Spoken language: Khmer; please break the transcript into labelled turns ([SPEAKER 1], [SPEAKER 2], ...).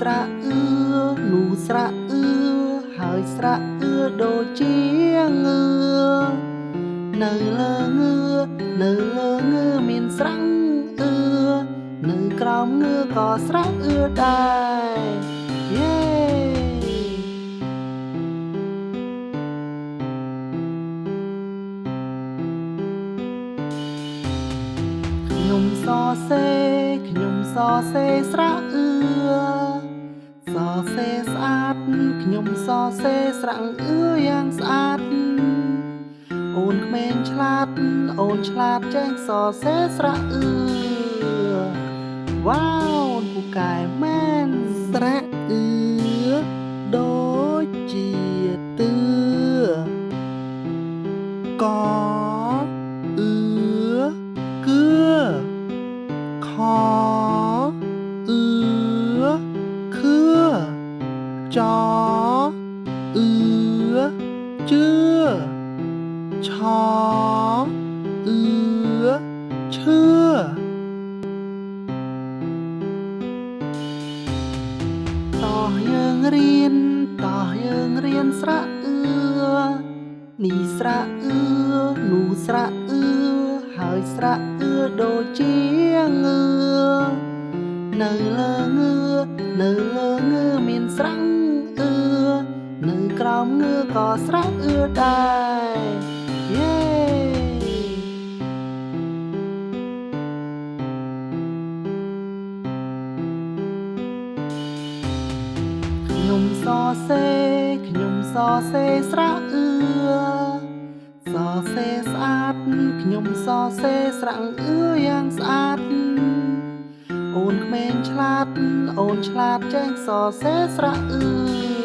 [SPEAKER 1] ស្រៈនោះស្រៈហើយស្រៈដូចជាងើនៅលើងើនៅលើងើមានស្រៈនៅក្រោមងើក៏ស្រៈដែរយេខ្ញុំសរសេរស្រៈសរសេរស្អាតខ្ញុំសរសេរស្រៈយ៉ាងស្អាតអូនក្មេងឆ្លាតអូនឆ្លាតចេះសរសេរស្រៈវ៉ាវអូនពូកែមែនស្រៈដូចជាទឿកគឺខខចជឿឆឈឿតោះយើងរៀនស្រៈនេះស្រៈនោះស្រៈហើយស្រៈដូចជាងើនៅលើងើនៅលើងើមានស្រៈនៅក្រោមងើក៏ស្រៈដែរយេខ្ញុំសរសេរស្រៈសរសេរស្អាតខ្ញុំសរសេរស្រៈយ៉ាងស្អាតអូនក្មេងឆ្លាតអូនឆ្លាតចេះសរសេរស្រៈ